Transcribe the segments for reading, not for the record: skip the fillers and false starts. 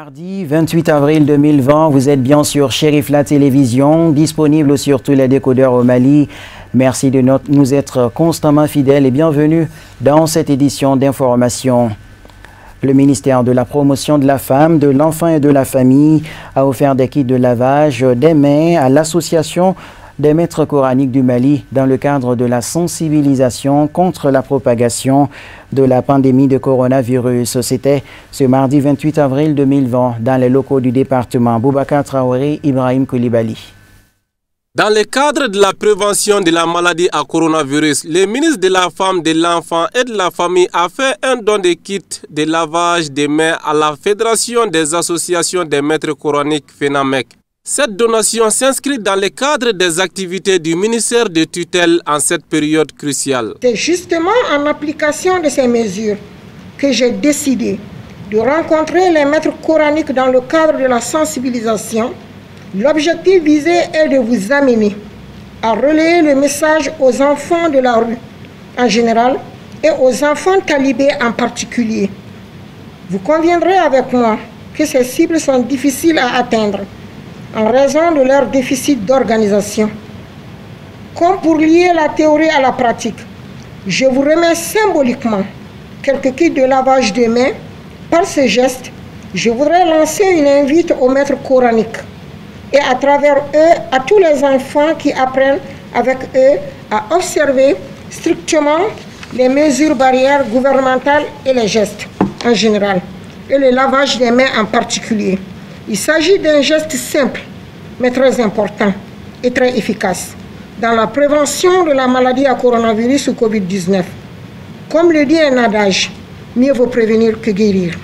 Mardi 28 avril 2020, vous êtes bien sur Chérif la télévision, disponible sur tous les décodeurs au Mali. Merci de nous être constamment fidèles et bienvenue dans cette édition d'information. Le ministère de la Promotion de la Femme, de l'Enfant et de la Famille a offert des kits de lavage des mains à l'association des maîtres coraniques du Mali dans le cadre de la sensibilisation contre la propagation de la pandémie de coronavirus. C'était ce mardi 28 avril 2020 dans les locaux du département. Boubacar Traoré, Ibrahim Koulibaly. Dans le cadre de la prévention de la maladie à coronavirus, le ministre de la Femme, de l'Enfant et de la Famille a fait un don de kits de lavage des mains à la Fédération des associations des maîtres coraniques FENAMEC. Cette donation s'inscrit dans le cadre des activités du ministère de tutelle en cette période cruciale. C'est justement en application de ces mesures que j'ai décidé de rencontrer les maîtres coraniques dans le cadre de la sensibilisation. L'objectif visé est de vous amener à relayer le message aux enfants de la rue en général et aux enfants talibés en particulier. Vous conviendrez avec moi que ces cibles sont difficiles à atteindre en raison de leur déficit d'organisation. Comme pour lier la théorie à la pratique, je vous remets symboliquement quelques kits de lavage de mains. Par ce geste, je voudrais lancer une invite aux maîtres coraniques et à travers eux à tous les enfants qui apprennent avec eux à observer strictement les mesures barrières gouvernementales et les gestes en général, et le lavage des mains en particulier. Il s'agit d'un geste simple, mais très important et très efficace dans la prévention de la maladie à coronavirus ou Covid-19. Comme le dit un adage, mieux vaut prévenir que guérir.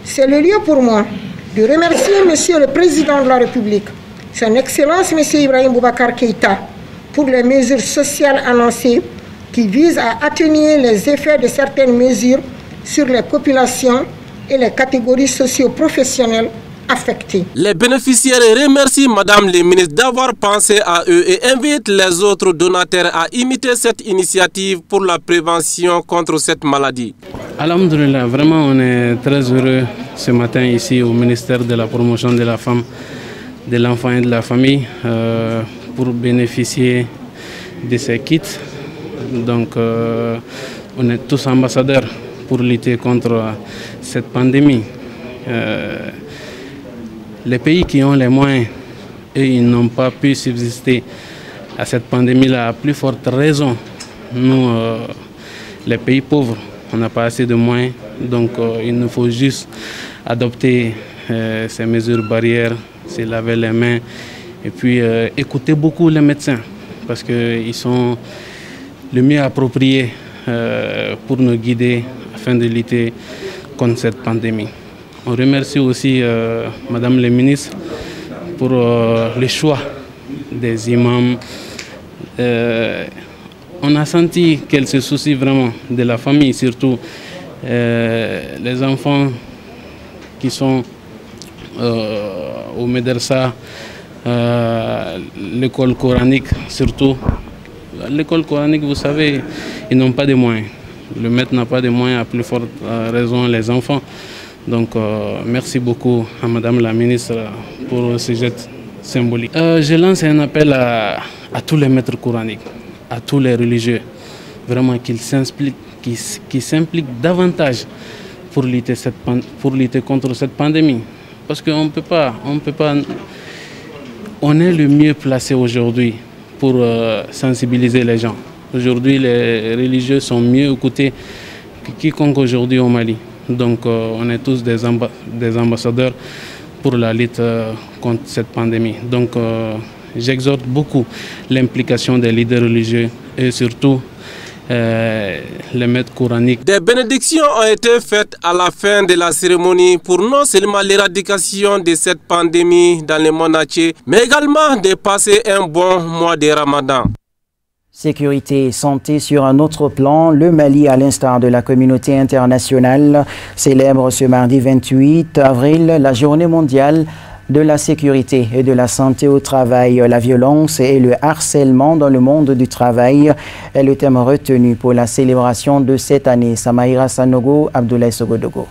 C'est le lieu pour moi de remercier Monsieur le Président de la République, Son Excellence Monsieur Ibrahim Boubacar Keïta, pour les mesures sociales annoncées qui visent à atténuer les effets de certaines mesures sur les populations et les catégories socio-professionnelles affectées. Les bénéficiaires remercient Madame le ministre d'avoir pensé à eux et invitent les autres donataires à imiter cette initiative pour la prévention contre cette maladie. Alhamdulillah, vraiment on est très heureux ce matin ici au ministère de la Promotion de la Femme, de l'Enfant et de la Famille pour bénéficier de ces kits. Donc on est tous ambassadeurs pour lutter contre cette pandémie. Les pays qui ont les moyens et ils n'ont pas pu subsister à cette pandémie-là, à plus forte raison, nous, les pays pauvres, on n'a pas assez de moyens, donc il nous faut juste adopter ces mesures barrières, se laver les mains et puis écouter beaucoup les médecins parce qu'ils sont le mieux appropriés pour nous guider afin de lutter contre cette pandémie. On remercie aussi Madame le ministre pour le choix des imams. On a senti qu'elle se soucie vraiment de la famille, surtout les enfants qui sont au Médersa, l'école coranique surtout. L'école coranique, vous savez, ils n'ont pas de moyens. Le maître n'a pas de moyens, à plus forte raison les enfants. Donc merci beaucoup à Madame la ministre pour ce geste symbolique. Je lance un appel à tous les maîtres coraniques, à tous les religieux, vraiment qu'ils s'impliquent davantage pour lutter contre cette pandémie. Parce qu'on peut pas, on est le mieux placé aujourd'hui pour sensibiliser les gens. Aujourd'hui, les religieux sont mieux écoutés que quiconque aujourd'hui au Mali. Donc on est tous des ambassadeurs pour la lutte contre cette pandémie. Donc j'exhorte beaucoup l'implication des leaders religieux et surtout les maîtres coraniques. Des bénédictions ont été faites à la fin de la cérémonie pour non seulement l'éradication de cette pandémie dans le monde entier, mais également de passer un bon mois de Ramadan. Sécurité et santé sur un autre plan, le Mali, à l'instar de la communauté internationale, célèbre ce mardi 28 avril la journée mondiale de la sécurité et de la santé au travail. La violence et le harcèlement dans le monde du travail est le thème retenu pour la célébration de cette année. Samaïra Sanogo, Abdoulaye Sogodogo.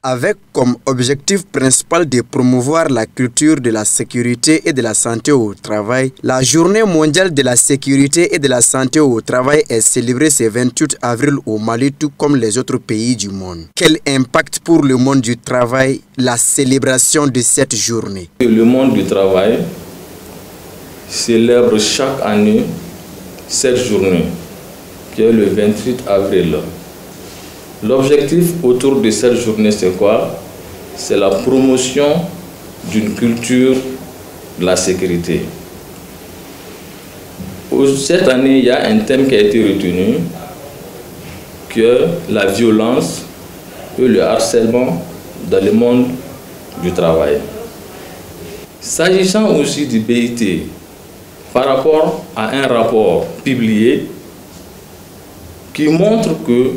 Avec comme objectif principal de promouvoir la culture de la sécurité et de la santé au travail, la Journée mondiale de la sécurité et de la santé au travail est célébrée ce 28 avril au Mali, tout comme les autres pays du monde. Quel impact pour le monde du travail la célébration de cette journée? Le monde du travail célèbre chaque année cette journée, qui est le 28 avril. L'objectif autour de cette journée, c'est quoi? C'est la promotion d'une culture de la sécurité. Cette année, il y a un thème qui a été retenu, que la violence et le harcèlement dans le monde du travail. S'agissant aussi du BIT, par rapport à un rapport publié qui montre que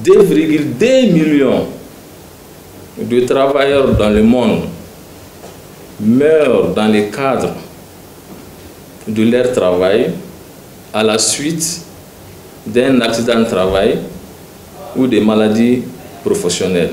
2,2 millions de travailleurs dans le monde meurent dans le cadre de leur travail à la suite d'un accident de travail ou des maladies professionnelles.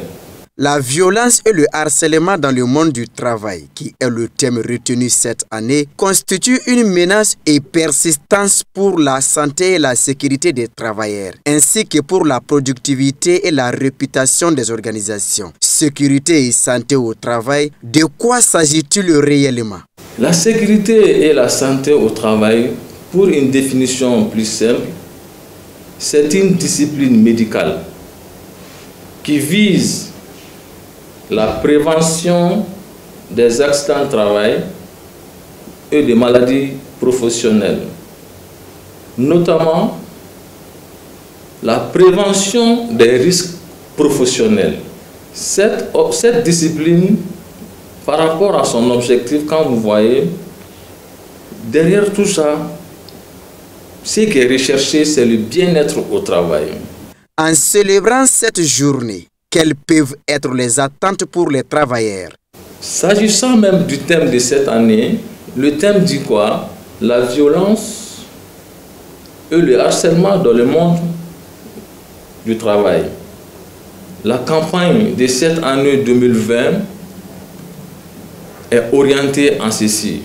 La violence et le harcèlement dans le monde du travail, qui est le thème retenu cette année, constitue une menace et persistance pour la santé et la sécurité des travailleurs, ainsi que pour la productivité et la réputation des organisations. Sécurité et santé au travail, de quoi s'agit-il réellement? La sécurité et la santé au travail, pour une définition plus simple, c'est une discipline médicale qui vise la prévention des accidents de travail et des maladies professionnelles, notamment la prévention des risques professionnels. Cette discipline, par rapport à son objectif, quand vous voyez, derrière tout ça, ce qui est recherché, c'est le bien-être au travail. En célébrant cette journée, quelles peuvent être les attentes pour les travailleurs? S'agissant même du thème de cette année, le thème dit quoi? La violence et le harcèlement dans le monde du travail. La campagne de cette année 2020 est orientée en ceci.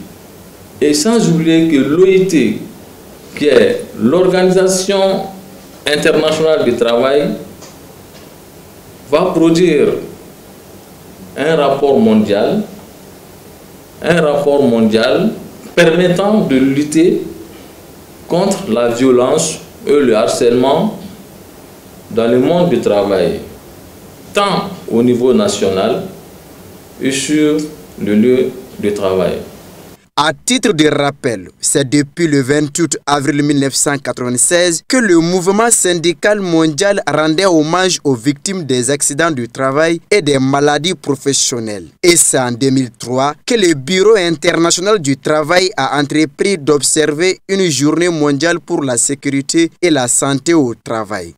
Et sans oublier que l'OIT, qui est l'Organisation internationale du travail, va produire un rapport mondial permettant de lutter contre la violence et le harcèlement dans le monde du travail, tant au niveau national et sur le lieu de travail. À titre de rappel, c'est depuis le 28 avril 1996 que le mouvement syndical mondial rendait hommage aux victimes des accidents du travail et des maladies professionnelles. Et c'est en 2003 que le Bureau international du travail a entrepris d'observer une journée mondiale pour la sécurité et la santé au travail.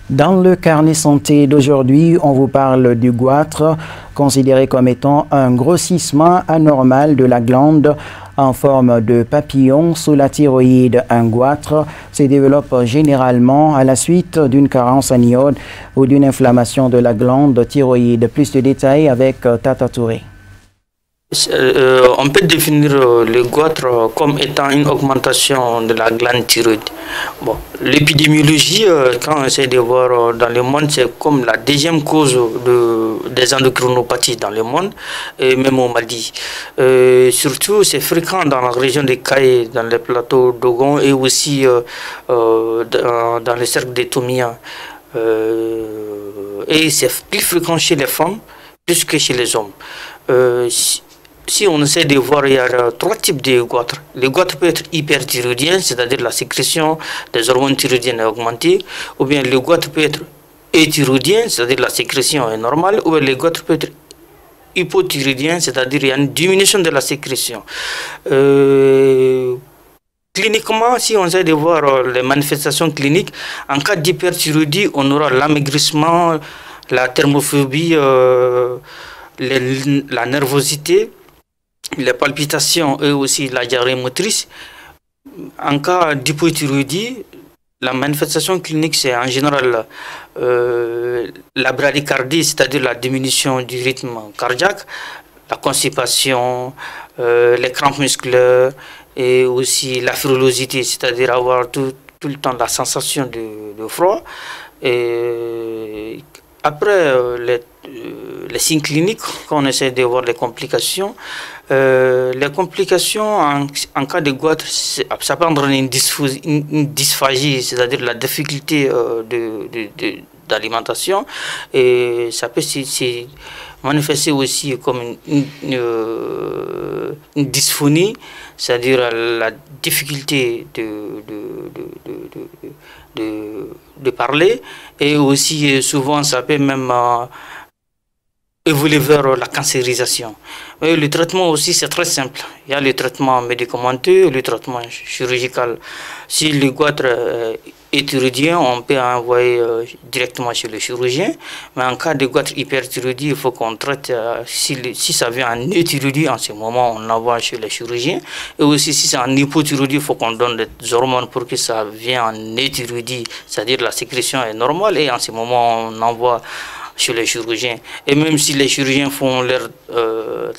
Dans le carnet santé d'aujourd'hui, on vous parle du goitre, considéré comme étant un grossissement anormal de la glande en forme de papillon sous la thyroïde. Un goitre se développe généralement à la suite d'une carence en iode ou d'une inflammation de la glande thyroïde. Plus de détails avec Tata Touré. On peut définir le goitre comme étant une augmentation de la glande thyroïde. Bon, l'épidémiologie, quand on essaie de voir dans le monde, c'est comme la deuxième cause des endocrinopathies dans le monde, et même au Mali. Surtout, c'est fréquent dans la région des Kaye, dans les plateaux d'Ogon et aussi dans le cercle des Tomia. Et c'est plus fréquent chez les femmes plus que chez les hommes. Si on essaie de voir, il y a trois types de goitres. Le goitre peut être hyperthyroïdien, c'est-à-dire la sécrétion des hormones thyroïdiennes est augmentée, ou bien le goitre peut être euthyroïdien, c'est-à-dire la sécrétion est normale, ou bien le goitre peut être hypothyroïdien, c'est-à-dire il y a une diminution de la sécrétion. Cliniquement, si on essaie de voir les manifestations cliniques, en cas d'hyperthyroïdie, on aura l'amaigrissement, la thermophobie, la nervosité, les palpitations et aussi la diarrhée motrice. En cas d'hypothyroïdie, la manifestation clinique, c'est en général la bradycardie, c'est-à-dire la diminution du rythme cardiaque, la constipation, les crampes musculaires et aussi la frilosité, c'est-à-dire avoir tout le temps la sensation de froid. Et après les signes cliniques, quand on essaie de voir les complications en cas de goitre, ça peut entraîner une dysphagie, c'est-à-dire la difficulté d'alimentation, et ça peut se manifester aussi comme une dysphonie, c'est-à-dire la difficulté de parler, et aussi souvent ça peut même évoluer vers la cancérisation. Et le traitement aussi, c'est très simple. Il y a le traitement médicamenteux et le traitement chirurgical. Si le goitre est thyroïdien, on peut envoyer directement chez le chirurgien. Mais en cas de goitre hyperthyroïdie, il faut qu'on traite. Si ça vient en euthyroïdie, en ce moment, on envoie chez le chirurgien. Et aussi, si c'est en hypothyroïdie, il faut qu'on donne des hormones pour que ça vienne en euthyroïdie, c'est-à-dire la sécrétion est normale. Et en ce moment, on envoie chez les chirurgiens. Et même si les chirurgiens font leur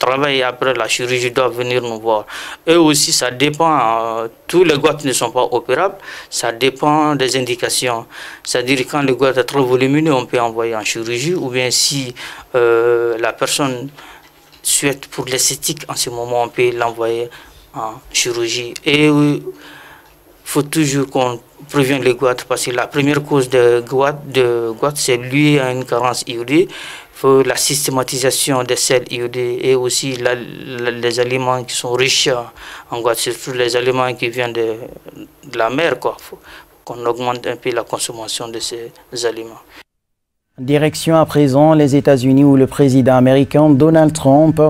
travail, après la chirurgie doit venir nous voir. Et aussi, ça dépend, tous les goitres ne sont pas opérables, ça dépend des indications. C'est-à-dire quand le goitre est trop volumineux, on peut envoyer en chirurgie, ou bien si la personne souhaite pour l'esthétique, en ce moment, on peut l'envoyer en chirurgie. Et il faut toujours qu'on prévienne les goitres, parce que la première cause de goitre, c'est lié à une carence iodée. Il faut la systématisation des sels iodés et aussi les aliments qui sont riches en goitre, surtout les aliments qui viennent de la mer. Il faut qu'on augmente un peu la consommation de ces aliments. Direction à présent les États-Unis, où le président américain Donald Trump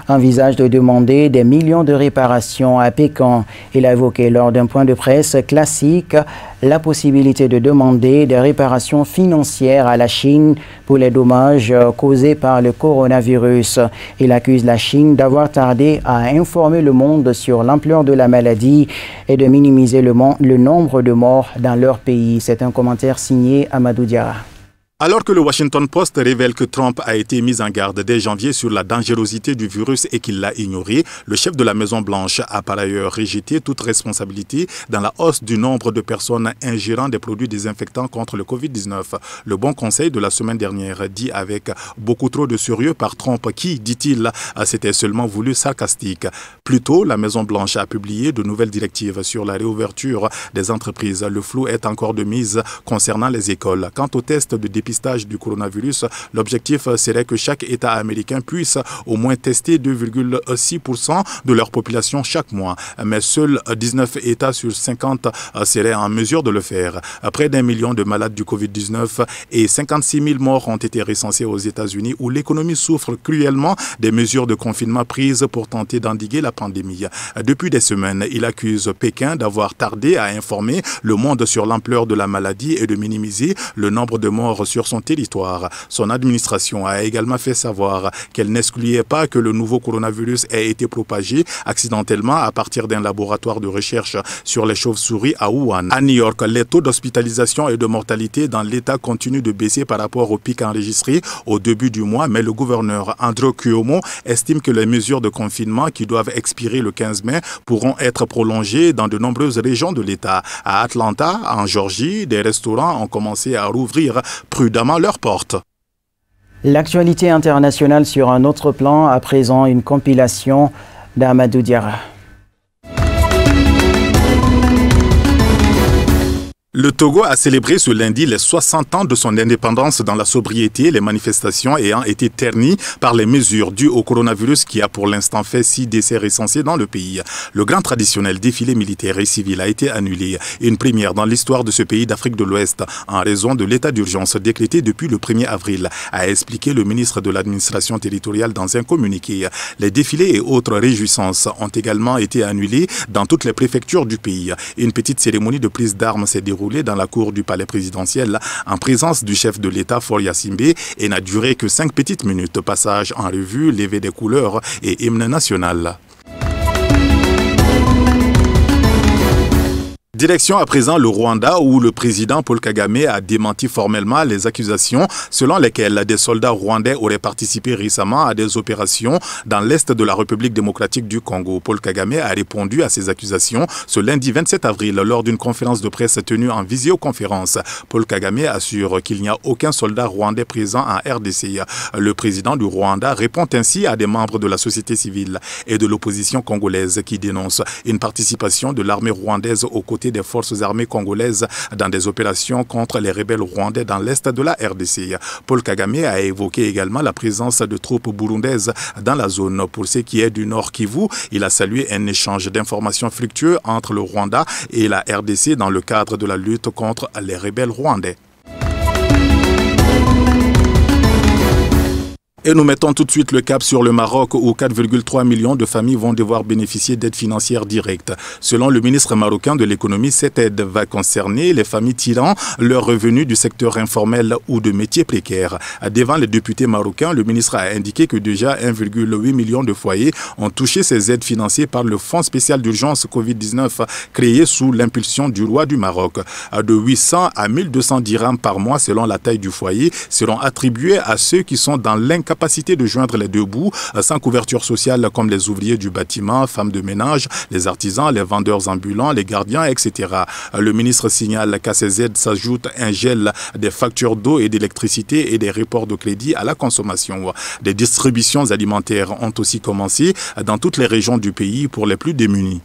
envisage de demander des millions de réparations à Pékin. Il a évoqué lors d'un point de presse classique la possibilité de demander des réparations financières à la Chine pour les dommages causés par le coronavirus. Il accuse la Chine d'avoir tardé à informer le monde sur l'ampleur de la maladie et de minimiser le nombre de morts dans leur pays. C'est un commentaire signé Amadou Diarra. Alors que le Washington Post révèle que Trump a été mis en garde dès janvier sur la dangerosité du virus et qu'il l'a ignoré, le chef de la Maison-Blanche a par ailleurs rejeté toute responsabilité dans la hausse du nombre de personnes ingérant des produits désinfectants contre le Covid-19. Le Bon Conseil de la semaine dernière dit avec beaucoup trop de sérieux par Trump qui, dit-il, s'était seulement voulu sarcastique. Plus tôt, la Maison-Blanche a publié de nouvelles directives sur la réouverture des entreprises. Le flou est encore de mise concernant les écoles. Quant au test de dépistage du coronavirus, l'objectif serait que chaque État américain puisse au moins tester 2,6% de leur population chaque mois. Mais seuls 19 États sur 50 seraient en mesure de le faire. Près d'1 million de malades du Covid-19 et 56 000 morts ont été recensés aux États-Unis, où l'économie souffre cruellement des mesures de confinement prises pour tenter d'endiguer la pandémie. Depuis des semaines, il accuse Pékin d'avoir tardé à informer le monde sur l'ampleur de la maladie et de minimiser le nombre de morts sur son territoire. Son administration a également fait savoir qu'elle n'excluait pas que le nouveau coronavirus ait été propagé accidentellement à partir d'un laboratoire de recherche sur les chauves-souris à Wuhan. À New York, les taux d'hospitalisation et de mortalité dans l'État continuent de baisser par rapport au pic enregistré au début du mois, mais le gouverneur Andrew Cuomo estime que les mesures de confinement qui doivent expirer le 15 mai pourront être prolongées dans de nombreuses régions de l'État. À Atlanta, en Géorgie, des restaurants ont commencé à rouvrir prudemment leurs portes. L'actualité internationale sur un autre plan, à présent une compilation d'Amadou Diarra. Le Togo a célébré ce lundi les 60 ans de son indépendance dans la sobriété, les manifestations ayant été ternies par les mesures dues au coronavirus qui a pour l'instant fait 6 décès recensés dans le pays. Le grand traditionnel défilé militaire et civil a été annulé, une première dans l'histoire de ce pays d'Afrique de l'Ouest en raison de l'état d'urgence décrété depuis le 1er avril, a expliqué le ministre de l'administration territoriale dans un communiqué. Les défilés et autres réjouissances ont également été annulés dans toutes les préfectures du pays. Une petite cérémonie de prise d'armes s'est déroulée dans la cour du palais présidentiel en présence du chef de l'État Faure Yassimbe et n'a duré que 5 petites minutes. Passage en revue, levée des couleurs et hymne national. Direction à présent le Rwanda où le président Paul Kagame a démenti formellement les accusations selon lesquelles des soldats rwandais auraient participé récemment à des opérations dans l'est de la République démocratique du Congo. Paul Kagame a répondu à ces accusations ce lundi 27 avril lors d'une conférence de presse tenue en visioconférence. Paul Kagame assure qu'il n'y a aucun soldat rwandais présent en RDC. Le président du Rwanda répond ainsi à des membres de la société civile et de l'opposition congolaise qui dénoncent une participation de l'armée rwandaise aux côtés des forces armées congolaises dans des opérations contre les rebelles rwandais dans l'est de la RDC. Paul Kagame a évoqué également la présence de troupes burundaises dans la zone. Pour ce qui est du Nord Kivu, il a salué un échange d'informations fructueux entre le Rwanda et la RDC dans le cadre de la lutte contre les rebelles rwandais. Et nous mettons tout de suite le cap sur le Maroc où 4,3 millions de familles vont devoir bénéficier d'aides financières directes. Selon le ministre marocain de l'économie, cette aide va concerner les familles tirant leurs revenus du secteur informel ou de métiers précaires. Devant les députés marocains, le ministre a indiqué que déjà 1,8 million de foyers ont touché ces aides financières par le Fonds spécial d'urgence Covid-19 créé sous l'impulsion du roi du Maroc. De 800 à 1200 dirhams par mois selon la taille du foyer seront attribués à ceux qui sont dans l'incapacité de joindre les deux bouts, sans couverture sociale comme les ouvriers du bâtiment, femmes de ménage, les artisans, les vendeurs ambulants, les gardiens, etc. Le ministre signale qu'à ces aides s'ajoute un gel des factures d'eau et d'électricité et des reports de crédit à la consommation. Des distributions alimentaires ont aussi commencé dans toutes les régions du pays pour les plus démunis.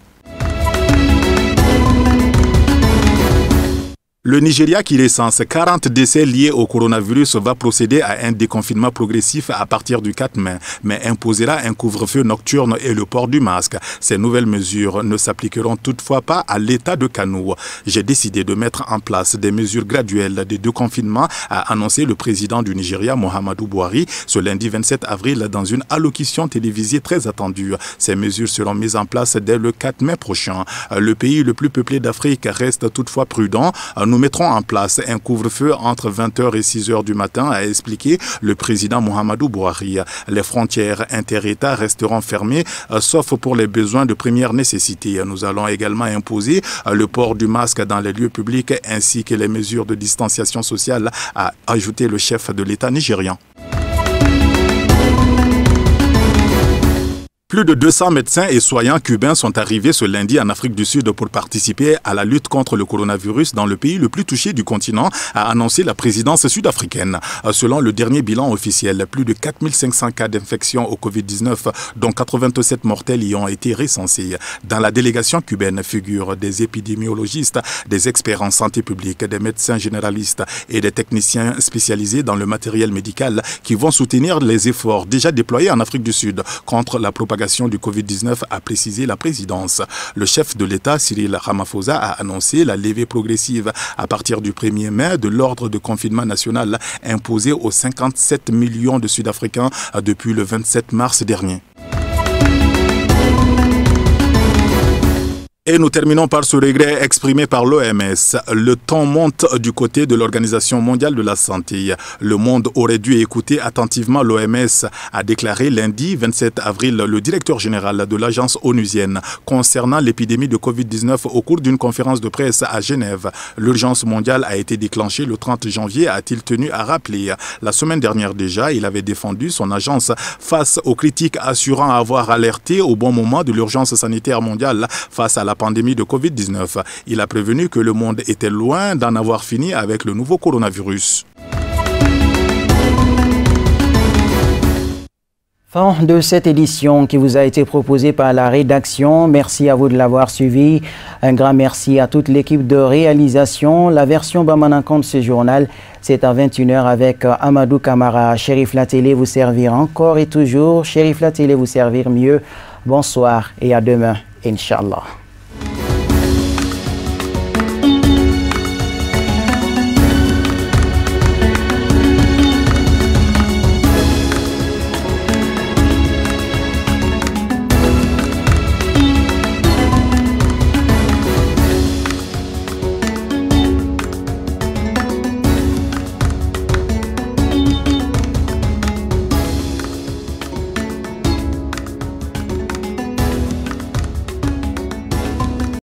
Le Nigeria, qui recense 40 décès liés au coronavirus, va procéder à un déconfinement progressif à partir du 4 mai, mais imposera un couvre-feu nocturne et le port du masque. Ces nouvelles mesures ne s'appliqueront toutefois pas à l'état de Kano. J'ai décidé de mettre en place des mesures graduelles de déconfinement, a annoncé le président du Nigeria, Muhammadu Buhari, ce lundi 27 avril dans une allocution télévisée très attendue. Ces mesures seront mises en place dès le 4 mai prochain. Le pays le plus peuplé d'Afrique reste toutefois prudent. Nous mettrons en place un couvre-feu entre 20h et 6h du matin, a expliqué le président Muhammadu Buhari. Les frontières inter-États resteront fermées, sauf pour les besoins de première nécessité. Nous allons également imposer le port du masque dans les lieux publics ainsi que les mesures de distanciation sociale, a ajouté le chef de l'État nigérian. Plus de 200 médecins et soignants cubains sont arrivés ce lundi en Afrique du Sud pour participer à la lutte contre le coronavirus dans le pays le plus touché du continent, a annoncé la présidence sud-africaine. Selon le dernier bilan officiel, plus de 4500 cas d'infection au Covid-19, dont 87 mortels y ont été recensés. Dans la délégation cubaine figurent des épidémiologistes, des experts en santé publique, des médecins généralistes et des techniciens spécialisés dans le matériel médical qui vont soutenir les efforts déjà déployés en Afrique du Sud contre la propagation du Covid-19, a précisé la présidence. Le chef de l'État, Cyril Ramaphosa, a annoncé la levée progressive à partir du 1er mai de l'ordre de confinement national imposé aux 57 millions de Sud-Africains depuis le 27 mars dernier. Et nous terminons par ce regret exprimé par l'OMS. Le ton monte du côté de l'Organisation mondiale de la santé. Le monde aurait dû écouter attentivement l'OMS, a déclaré lundi 27 avril le directeur général de l'agence onusienne concernant l'épidémie de Covid-19 au cours d'une conférence de presse à Genève. L'urgence mondiale a été déclenchée le 30 janvier, a-t-il tenu à rappeler. La semaine dernière déjà, il avait défendu son agence face aux critiques assurant avoir alerté au bon moment de l'urgence sanitaire mondiale face à la pandémie de Covid-19. Il a prévenu que le monde était loin d'en avoir fini avec le nouveau coronavirus. Fin de cette édition qui vous a été proposée par la rédaction. Merci à vous de l'avoir suivi. Un grand merci à toute l'équipe de réalisation. La version Bamanakan de ce journal, c'est à 21h avec Amadou Kamara. Chérif La Télé vous servir encore et toujours. Chérif La Télé vous servir mieux. Bonsoir et à demain, Inch'Allah.